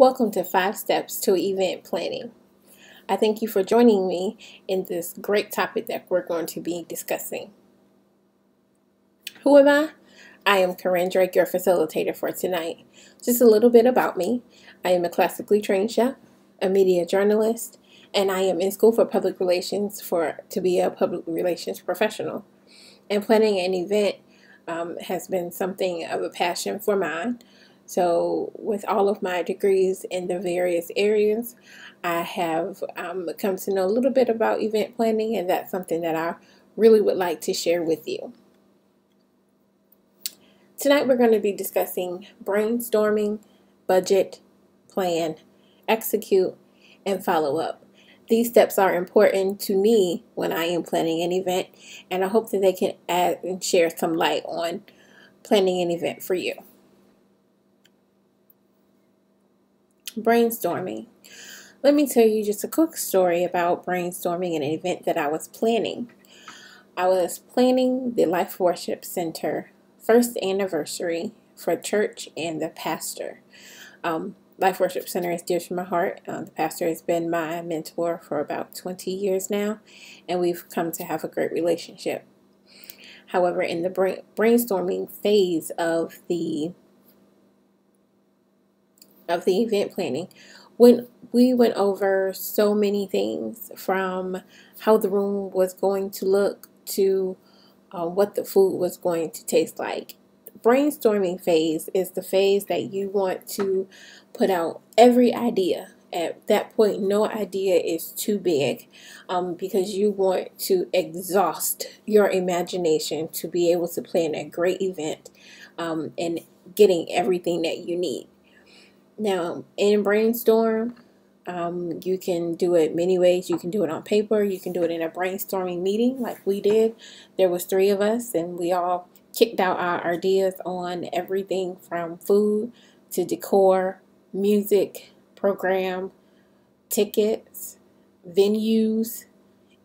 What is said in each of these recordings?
Welcome to 5 Steps to Event Planning. I thank you for joining me in this great topic that we're going to be discussing. Who am I? I am Karrin Drake, your facilitator for tonight. Just a little bit about me. I am a classically trained chef, a media journalist, and I am in school for public relations to be a public relations professional. And planning an event has been something of a passion for mine. So with all of my degrees in the various areas, I have come to know a little bit about event planning, and that's something that I really would like to share with you. Tonight we're going to be discussing brainstorming, budget, plan, execute, and follow up. These steps are important to me when I am planning an event, and I hope that they can add and share some light on planning an event for you. Brainstorming. Let me tell you just a quick story about brainstorming an event that I was planning. I was planning the Life Worship Center first anniversary for church and the pastor. Life Worship Center is dear to my heart. The pastor has been my mentor for about 20 years now, and we've come to have a great relationship. However, in the brainstorming phase of the event planning, when we went over so many things, from how the room was going to look to what the food was going to taste like. Brainstorming phase is the phase that you want to put out every idea. At that point, no idea is too big, because you want to exhaust your imagination to be able to plan a great event and getting everything that you need. Now, in brainstorm, you can do it many ways. You can do it on paper. You can do it in a brainstorming meeting like we did. There was 3 of us, and we all kicked out our ideas on everything from food to decor, music, program, tickets, venues,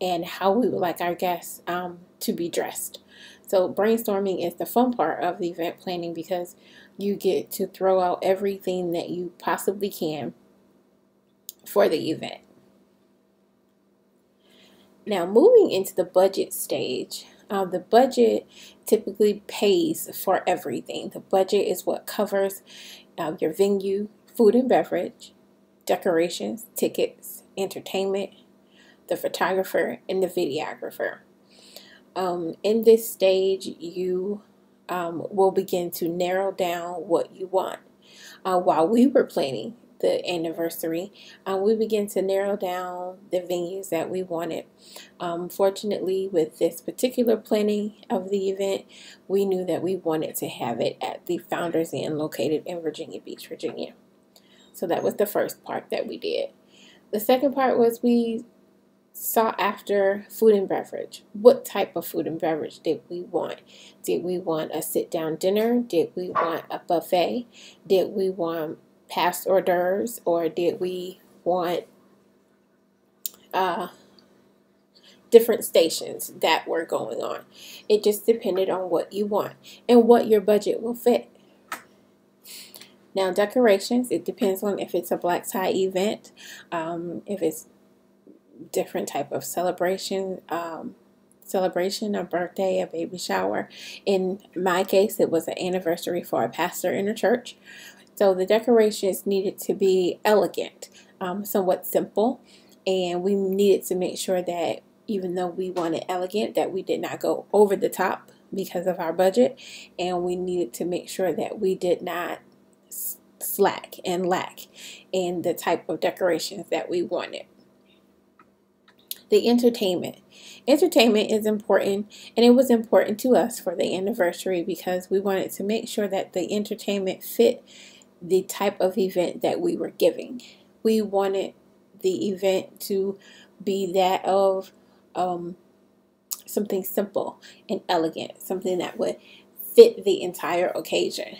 and how we would like our guests to be dressed. So brainstorming is the fun part of the event planning, because you get to throw out everything that you possibly can for the event. Now, moving into the budget stage, the budget typically pays for everything. The budget is what covers your venue, food and beverage, decorations, tickets, entertainment, the photographer, and the videographer. In this stage, you will begin to narrow down what you want. While we were planning the anniversary, we began to narrow down the venues that we wanted. Fortunately, with this particular planning of the event, we knew that we wanted to have it at the Founders Inn located in Virginia Beach, Virginia. So that was the first part that we did. The second part was we sought after food and beverage. What type of food and beverage did we want? Did we want a sit-down dinner? Did we want a buffet? Did we want past hors d'oeuvres? Or did we want different stations that were going on? It just depended on what you want and what your budget will fit. Now, decorations, it depends on if it's a black tie event, if it's different type of celebration, a birthday, a baby shower. In my case, it was an anniversary for a pastor in a church. So the decorations needed to be elegant, somewhat simple, and we needed to make sure that even though we wanted elegant, that we did not go over the top because of our budget, and we needed to make sure that we did not slack and lack in the type of decorations that we wanted. The entertainment. Entertainment is important, and it was important to us for the anniversary because we wanted to make sure that the entertainment fit the type of event that we were giving. We wanted the event to be that of something simple and elegant, something that would fit the entire occasion.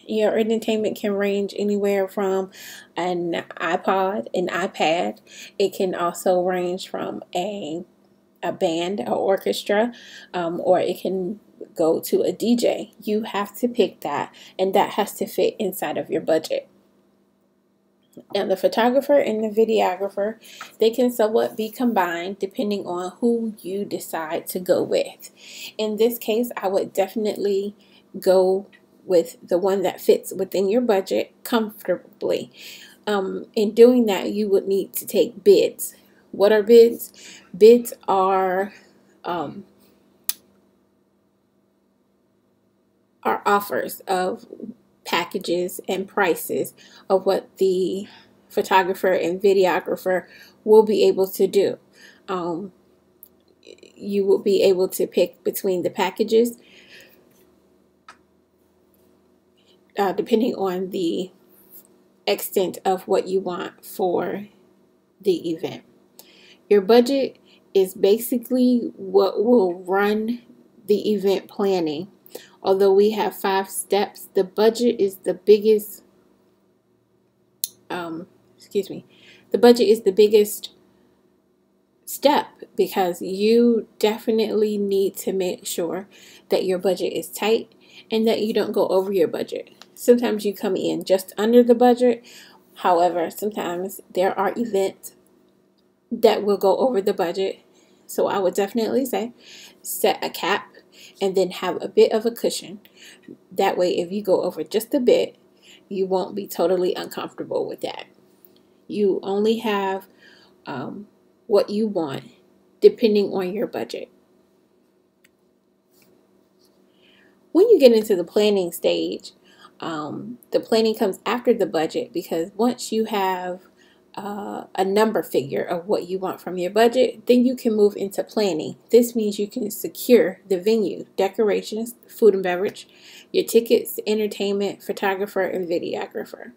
Your entertainment can range anywhere from an iPod, an iPad. It can also range from a band, or orchestra, or it can go to a DJ. You have to pick that, and that has to fit inside of your budget. Now, the photographer and the videographer, they can somewhat be combined depending on who you decide to go with. In this case, I would definitely go with the one that fits within your budget comfortably. In doing that, you would need to take bids. What are bids? Bids are offers of packages and prices of what the photographer and videographer will be able to do. You will be able to pick between the packages depending on the extent of what you want for the event. Your budget is basically what will run the event planning. Although we have 5 steps, the budget is the biggest, the budget is the biggest step, because you definitely need to make sure that your budget is tight and that you don't go over your budget. Sometimes you come in just under the budget. However, sometimes there are events that will go over the budget. So I would definitely say set a cap and then have a bit of a cushion. That way, if you go over just a bit, you won't be totally uncomfortable with that. You only have what you want depending on your budget. When you get into the planning stage, the planning comes after the budget, because once you have a number figure of what you want from your budget, then you can move into planning. This means you can secure the venue, decorations, food and beverage, your tickets, entertainment, photographer, and videographer.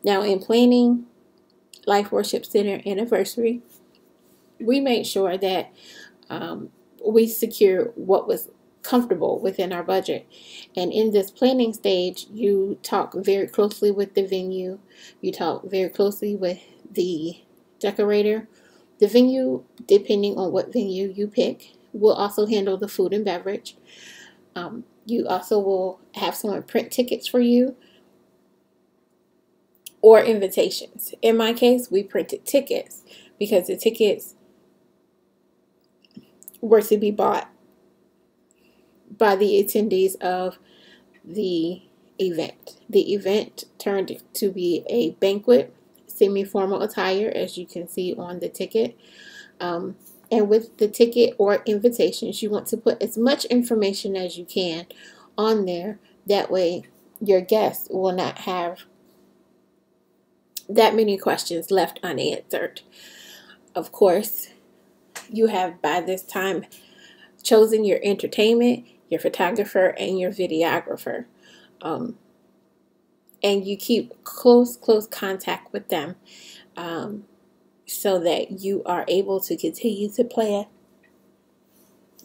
Now, in planning Life Worship Center anniversary, we made sure that we secure what was comfortable within our budget. And in this planning stage, you talk very closely with the venue. You talk very closely with the decorator. The venue, depending on what venue you pick, will also handle the food and beverage. You also will have someone print tickets for you or invitations. In my case, we printed tickets because the tickets were to be bought by the attendees of the event. The event turned to be a banquet, semi-formal attire, as you can see on the ticket. And with the ticket or invitations, you want to put as much information as you can on there. That way, your guests will not have that many questions left unanswered. Of course, you have by this time chosen your entertainment, your photographer, and your videographer. And you keep close contact with them so that you are able to continue to plan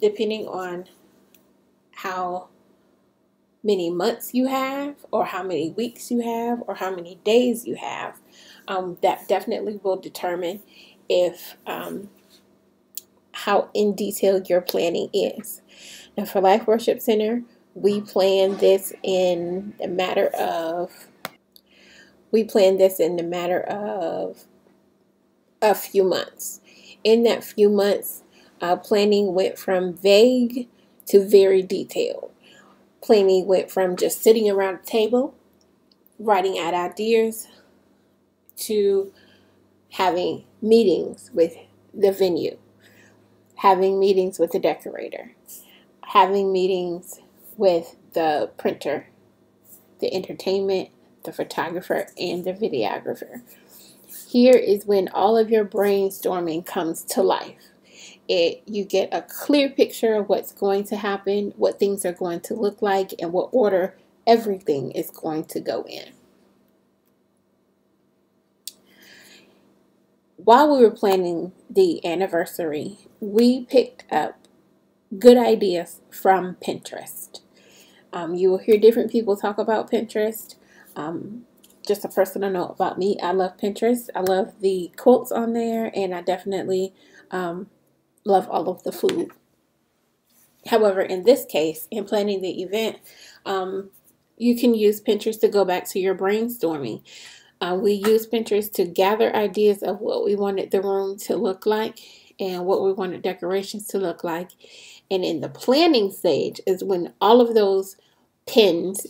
depending on how many months you have, or how many weeks you have, or how many days you have. That definitely will determine if how in detail your planning is. Now, for Life Worship Center, we plan this in the matter of a few months. In that few months, planning went from vague to very detailed. Planning went from just sitting around a table, writing out ideas, to having meetings with the venue, having meetings with the decorator, having meetings with the printer, the entertainment, the photographer, and the videographer. Here is when all of your brainstorming comes to life. You get a clear picture of what's going to happen, what things are going to look like, and what order everything is going to go in. While we were planning the anniversary, we picked up good ideas from Pinterest. You will hear different people talk about Pinterest. Just a personal note about me, I love Pinterest. I love the quotes on there, and I definitely love all of the food. However, in this case, in planning the event, you can use Pinterest to go back to your brainstorming. We used Pinterest to gather ideas of what we wanted the room to look like and what we wanted decorations to look like. And in the planning stage is when all of those pins,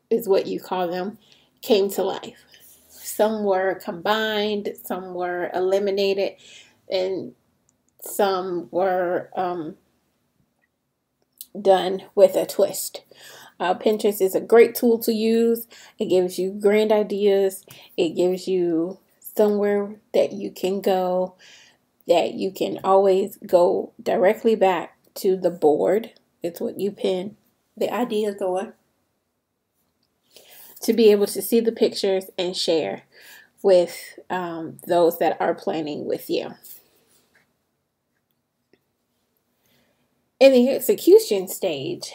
is what you call them, came to life. Some were combined, some were eliminated, and some were done with a twist. Pinterest is a great tool to use. It gives you grand ideas. It gives you somewhere that you can go, that you can always go directly back to the board. It's what you pin the ideas on, to be able to see the pictures and share with those that are planning with you. In the execution stage,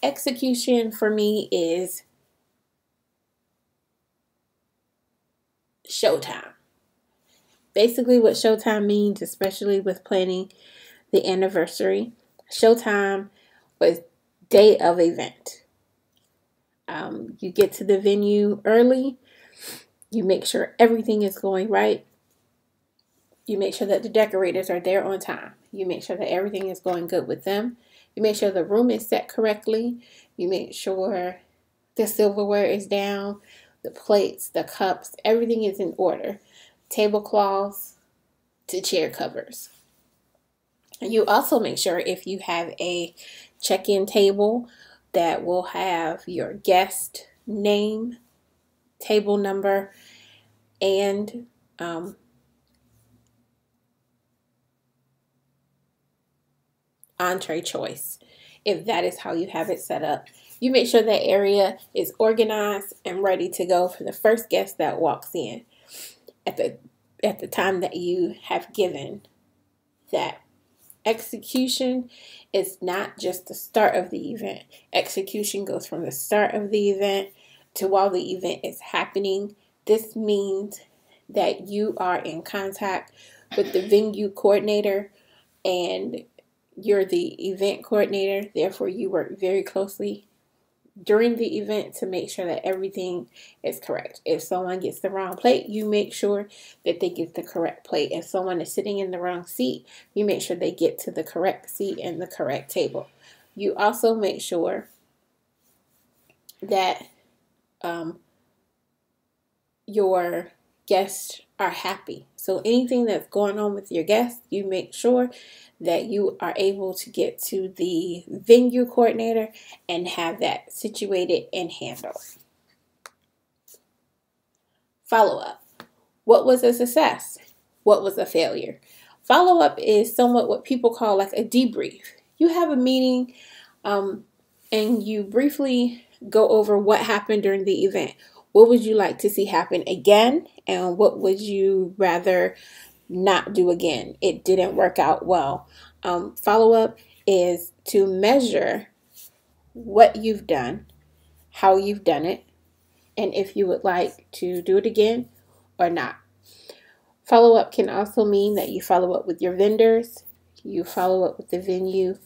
execution for me is showtime. Basically what showtime means, especially with planning the anniversary, showtime was day of event. You get to the venue early. You make sure everything is going right. You make sure that the decorators are there on time. You make sure that everything is going good with them. You make sure the room is set correctly. You make sure the silverware is down, the plates, the cups, everything is in order. Tablecloths to chair covers. And you also make sure, if you have a check-in table, that will have your guest name, table number, and entree choice, if that is how you have it set up. You make sure that area is organized and ready to go for the first guest that walks in at the time that you have given that. Execution is not just the start of the event. Execution goes from the start of the event to while the event is happening. This means that you are in contact with the venue coordinator, and you're the event coordinator. Therefore, you work very closely during the event to make sure that everything is correct. If someone gets the wrong plate, you make sure that they get the correct plate. If someone is sitting in the wrong seat, you make sure they get to the correct seat and the correct table. You also make sure that your guests are happy. So anything that's going on with your guests, you make sure that you are able to get to the venue coordinator and have that situated and handled. Follow-up. What was a success? What was a failure? Follow-up is somewhat what people call like a debrief. You have a meeting and you briefly go over what happened during the event. What would you like to see happen again? And what would you rather not do again? It didn't work out well. Follow-up is to measure what you've done, how you've done it, and if you would like to do it again or not. Follow-up can also mean that you follow up with your vendors, you follow up with the venue.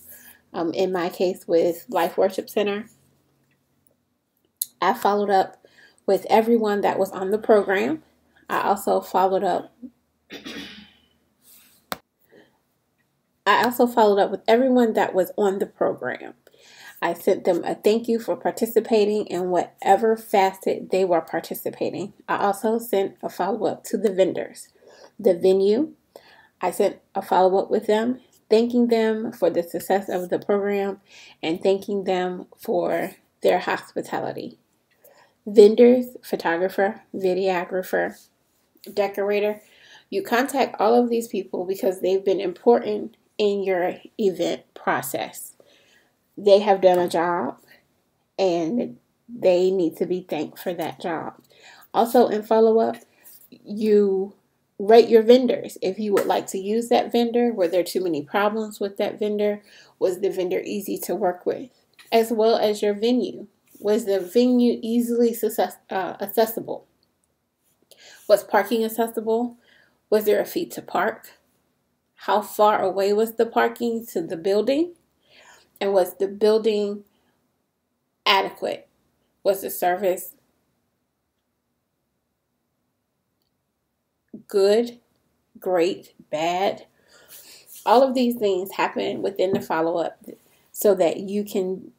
In my case with Life Worship Center, I followed up with everyone that was on the program. I also followed up with everyone that was on the program. I sent them a thank you for participating in whatever facet they were participating. I also sent a follow-up to the vendors. The venue, I sent a follow-up with them, thanking them for the success of the program and thanking them for their hospitality. Vendors, photographer, videographer, decorator, you contact all of these people because they've been important in your event process. They have done a job and they need to be thanked for that job. Also in follow-up, you rate your vendors. If you would like to use that vendor, were there too many problems with that vendor? Was the vendor easy to work with? As well as your venue. Was the venue easily accessible? Was parking accessible? Was there a fee to park? How far away was the parking to the building? And was the building adequate? Was the service good, great, bad. All of these things happen within the follow-up so that you can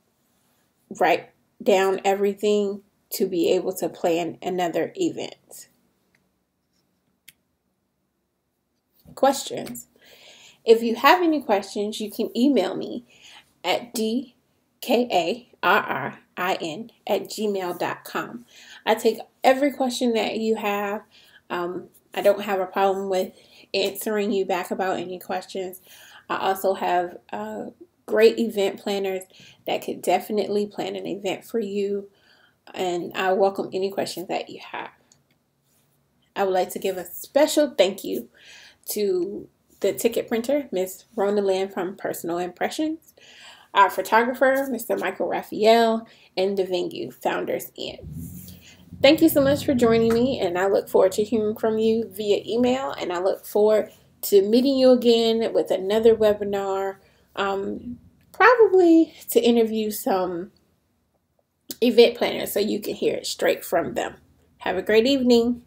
write down everything to be able to plan another event. Questions. If you have any questions, you can email me at dkarrin@gmail.com. I take every question that you have. I don't have a problem with answering you back about any questions. I also have great event planners that could definitely plan an event for you, and I welcome any questions that you have. I would like to give a special thank you to the ticket printer, Miss Rona Lynn from Personal Impressions, our photographer, Mr. Michael Raphael, and the venue, Founders Inn. Thank you so much for joining me, and I look forward to hearing from you via email, and I look forward to meeting you again with another webinar, probably to interview some event planners so you can hear it straight from them. Have a great evening.